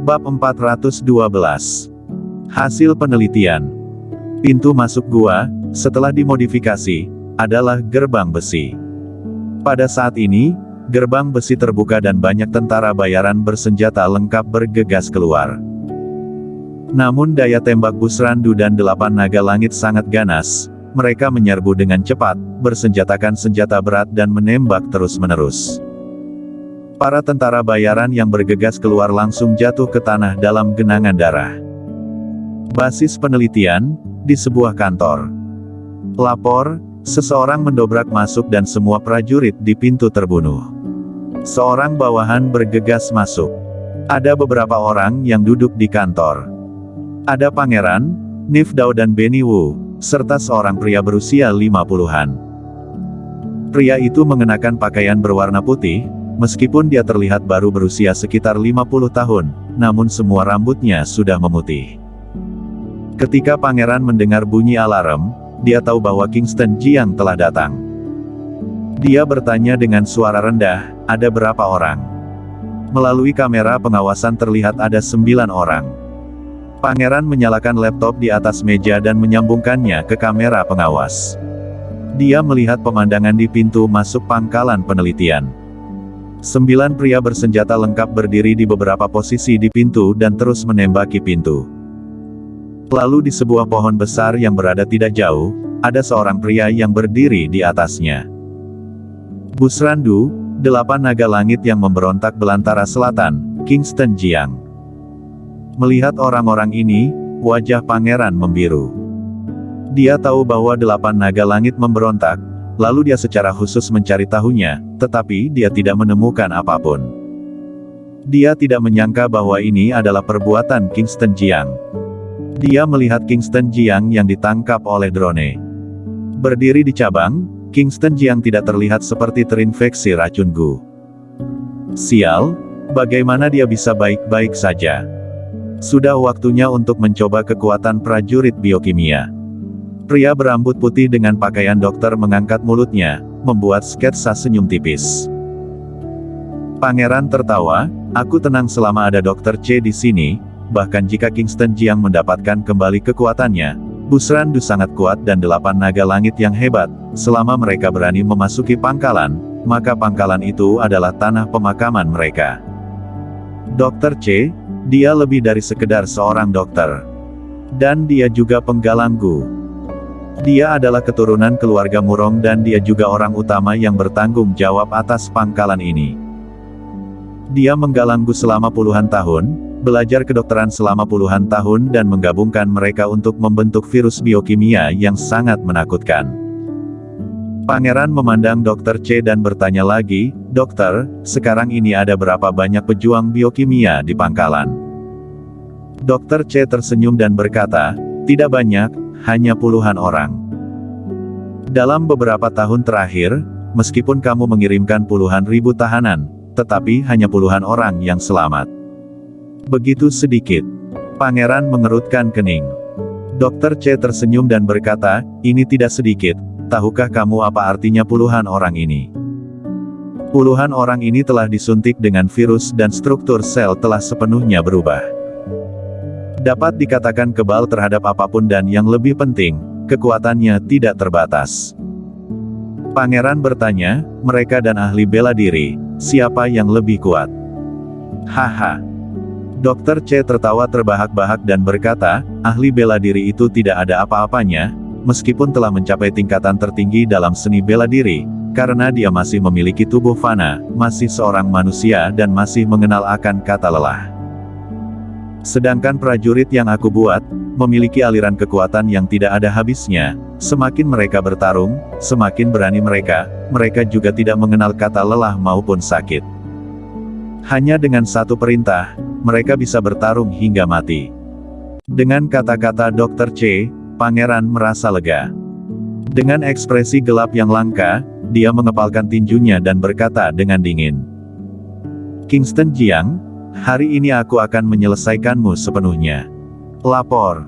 Bab 412. Hasil penelitian. Pintu masuk gua, setelah dimodifikasi, adalah gerbang besi. Pada saat ini, gerbang besi terbuka dan banyak tentara bayaran bersenjata lengkap bergegas keluar. Namun daya tembak Busrandu dan 8 naga langit sangat ganas. Mereka menyerbu dengan cepat, bersenjatakan senjata berat dan menembak terus-menerus. Para tentara bayaran yang bergegas keluar langsung jatuh ke tanah dalam genangan darah. Basis penelitian, di sebuah kantor. Lapor, seseorang mendobrak masuk dan semua prajurit di pintu terbunuh. Seorang bawahan bergegas masuk. Ada beberapa orang yang duduk di kantor. Ada Pangeran, Nifdao dan Benny Wu, serta seorang pria berusia 50-an. Pria itu mengenakan pakaian berwarna putih, meskipun dia terlihat baru berusia sekitar 50 tahun, namun semua rambutnya sudah memutih. Ketika Pangeran mendengar bunyi alarm, dia tahu bahwa Kingston Jiang telah datang. Dia bertanya dengan suara rendah, ada berapa orang? Melalui kamera pengawasan terlihat ada 9 orang. Pangeran menyalakan laptop di atas meja dan menyambungkannya ke kamera pengawas. Dia melihat pemandangan di pintu masuk pangkalan penelitian. 9 pria bersenjata lengkap berdiri di beberapa posisi di pintu dan terus menembaki pintu. Lalu di sebuah pohon besar yang berada tidak jauh, ada seorang pria yang berdiri di atasnya. Busrandu, 8 naga langit yang memberontak belantara selatan, Kingston Jiang. Melihat orang-orang ini, wajah Pangeran membiru. Dia tahu bahwa 8 naga langit memberontak, lalu dia secara khusus mencari tahunya, tetapi dia tidak menemukan apapun. Dia tidak menyangka bahwa ini adalah perbuatan Kingston Jiang. Dia melihat Kingston Jiang yang ditangkap oleh drone. Berdiri di cabang, Kingston Jiang tidak terlihat seperti terinfeksi racun Gu. Sial, bagaimana dia bisa baik-baik saja? Sudah waktunya untuk mencoba kekuatan prajurit biokimia. Pria berambut putih dengan pakaian dokter mengangkat mulutnya, membuat sketsa senyum tipis. Pangeran tertawa, aku tenang selama ada Dr. C di sini, bahkan jika Kingston Jiang mendapatkan kembali kekuatannya, Busrandu sangat kuat dan 8 naga langit yang hebat, selama mereka berani memasuki pangkalan, maka pangkalan itu adalah tanah pemakaman mereka. Dr. C, dia lebih dari sekedar seorang dokter. Dan dia juga penggalang Gu. Dia adalah keturunan keluarga Murong dan dia juga orang utama yang bertanggung jawab atas pangkalan ini. Dia menggalang Gu selama puluhan tahun, belajar kedokteran selama puluhan tahun dan menggabungkan mereka untuk membentuk virus biokimia yang sangat menakutkan. Pangeran memandang Dr. C dan bertanya lagi, Dokter, sekarang ini ada berapa banyak pejuang biokimia di pangkalan? Dr. C tersenyum dan berkata, tidak banyak, hanya puluhan orang. Dalam beberapa tahun terakhir, meskipun kamu mengirimkan puluhan ribu tahanan, tetapi hanya puluhan orang yang selamat. Begitu sedikit. Pangeran mengerutkan kening. Dr. C tersenyum dan berkata, ini tidak sedikit, tahukah kamu apa artinya puluhan orang ini? Puluhan orang ini telah disuntik dengan virus dan struktur sel telah sepenuhnya berubah. Dapat dikatakan kebal terhadap apapun dan yang lebih penting, kekuatannya tidak terbatas. Pangeran bertanya, mereka dan ahli bela diri, siapa yang lebih kuat? Haha. Dr. C tertawa terbahak-bahak dan berkata, ahli bela diri itu tidak ada apa-apanya, meskipun telah mencapai tingkatan tertinggi dalam seni bela diri, karena dia masih memiliki tubuh fana, masih seorang manusia dan masih mengenal akan kata lelah. Sedangkan prajurit yang aku buat, memiliki aliran kekuatan yang tidak ada habisnya, semakin mereka bertarung, semakin berani mereka juga tidak mengenal kata lelah maupun sakit. Hanya dengan satu perintah, mereka bisa bertarung hingga mati. Dengan kata-kata Dr. C, Pangeran merasa lega. Dengan ekspresi gelap yang langka, dia mengepalkan tinjunya dan berkata dengan dingin. Kingston Jiang, hari ini aku akan menyelesaikanmu sepenuhnya. Lapor.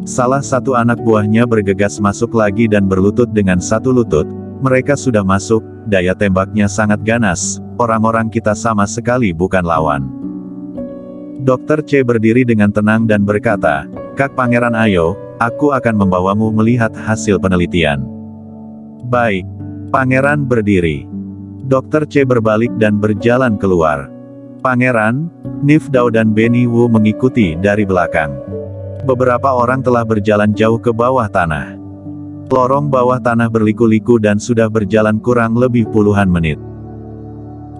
Salah satu anak buahnya bergegas masuk lagi dan berlutut dengan satu lutut, mereka sudah masuk, daya tembaknya sangat ganas, orang-orang kita sama sekali bukan lawan. Dr. C berdiri dengan tenang dan berkata, "Kak Pangeran, ayo, aku akan membawamu melihat hasil penelitian." "Baik." Pangeran berdiri. Dr. C berbalik dan berjalan keluar. Pangeran, Nifdao dan Benny Wu mengikuti dari belakang. Beberapa orang telah berjalan jauh ke bawah tanah. Lorong bawah tanah berliku-liku dan sudah berjalan kurang lebih puluhan menit.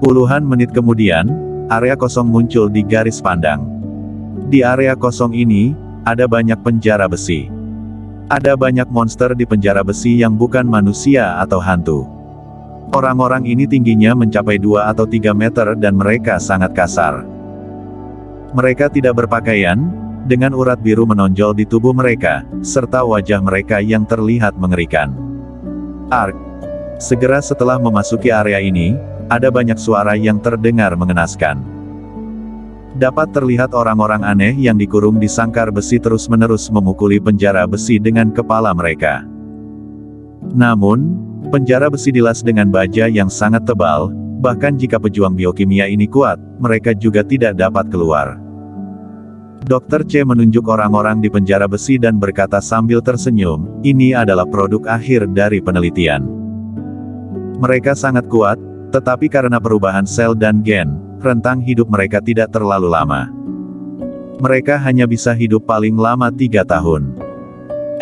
Puluhan menit kemudian, area kosong muncul di garis pandang. Di area kosong ini, ada banyak penjara besi. Ada banyak monster di penjara besi yang bukan manusia atau hantu. Orang-orang ini tingginya mencapai 2 atau 3 meter dan mereka sangat kasar. Mereka tidak berpakaian, dengan urat biru menonjol di tubuh mereka, serta wajah mereka yang terlihat mengerikan. Ark. Segera setelah memasuki area ini, ada banyak suara yang terdengar mengenaskan. Dapat terlihat orang-orang aneh yang dikurung di sangkar besi terus-menerus memukuli penjara besi dengan kepala mereka. Namun, penjara besi dilas dengan baja yang sangat tebal, bahkan jika pejuang biokimia ini kuat, mereka juga tidak dapat keluar. Dr. C menunjuk orang-orang di penjara besi dan berkata sambil tersenyum, "Ini adalah produk akhir dari penelitian. Mereka sangat kuat, tetapi karena perubahan sel dan gen, rentang hidup mereka tidak terlalu lama. Mereka hanya bisa hidup paling lama 3 tahun.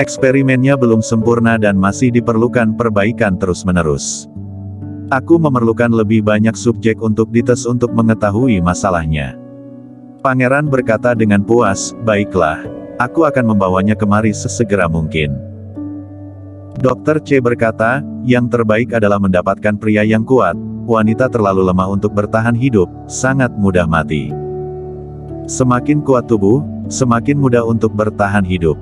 Eksperimennya belum sempurna dan masih diperlukan perbaikan terus-menerus. Aku memerlukan lebih banyak subjek untuk dites untuk mengetahui masalahnya." Pangeran berkata dengan puas, "Baiklah, aku akan membawanya kemari sesegera mungkin." Dr. C berkata, "Yang terbaik adalah mendapatkan pria yang kuat. Wanita terlalu lemah untuk bertahan hidup, sangat mudah mati. Semakin kuat tubuh, semakin mudah untuk bertahan hidup."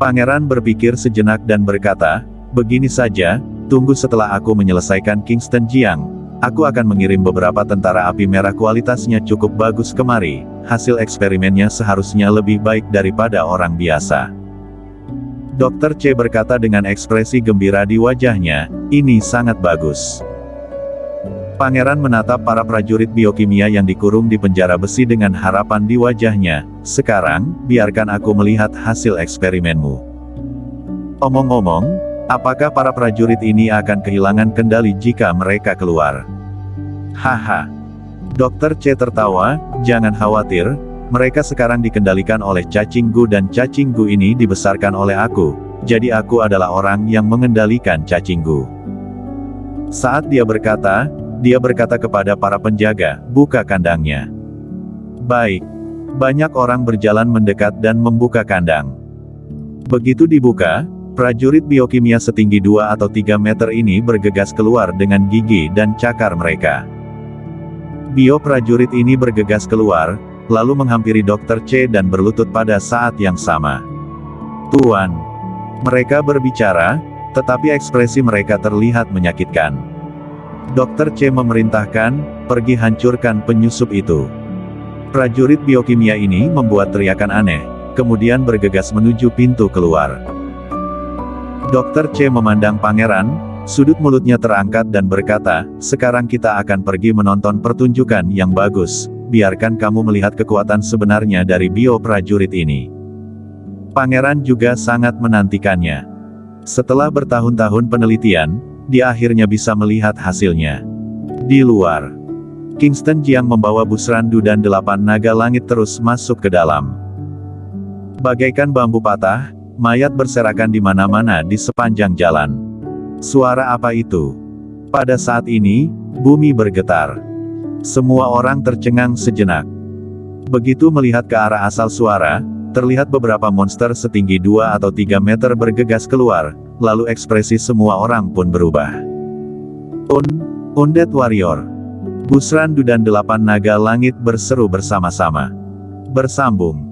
Pangeran berpikir sejenak dan berkata, "Begini saja, tunggu setelah aku menyelesaikan Kingston Jiang. Aku akan mengirim beberapa tentara api merah kualitasnya cukup bagus kemari. Hasil eksperimennya seharusnya lebih baik daripada orang biasa." Dr. C berkata dengan ekspresi gembira di wajahnya, "Ini sangat bagus." Pangeran menatap para prajurit biokimia yang dikurung di penjara besi dengan harapan di wajahnya. "Sekarang, biarkan aku melihat hasil eksperimenmu. Omong-omong, apakah para prajurit ini akan kehilangan kendali jika mereka keluar?" "Haha." Dr. C tertawa, "Jangan khawatir, mereka sekarang dikendalikan oleh cacing gu dan cacing gu ini dibesarkan oleh aku, jadi aku adalah orang yang mengendalikan cacing gu." Saat dia berkata kepada para penjaga, "Buka kandangnya." Baik. Banyak orang berjalan mendekat dan membuka kandang. Begitu dibuka, prajurit biokimia setinggi 2 atau 3 meter ini bergegas keluar dengan gigi dan cakar mereka. Prajurit ini bergegas keluar, lalu menghampiri Dr. C dan berlutut pada saat yang sama. "Tuan." Mereka berbicara, tetapi ekspresi mereka terlihat menyakitkan. Dr. C memerintahkan, "Pergi hancurkan penyusup itu." Prajurit biokimia ini membuat teriakan aneh, kemudian bergegas menuju pintu keluar. Dr. C memandang pangeran, sudut mulutnya terangkat dan berkata, "Sekarang kita akan pergi menonton pertunjukan yang bagus, biarkan kamu melihat kekuatan sebenarnya dari prajurit ini." Pangeran juga sangat menantikannya. Setelah bertahun-tahun penelitian, dia akhirnya bisa melihat hasilnya. Di luar, Kingston Jiang membawa Busrandu dan 8 naga langit terus masuk ke dalam. Bagaikan bambu patah, mayat berserakan di mana-mana di sepanjang jalan. Suara apa itu? Pada saat ini, bumi bergetar. Semua orang tercengang sejenak. Begitu melihat ke arah asal suara, terlihat beberapa monster setinggi 2 atau 3 meter bergegas keluar, lalu ekspresi semua orang pun berubah. Undead Warrior. Busrandu dan 8 naga langit berseru bersama-sama. Bersambung.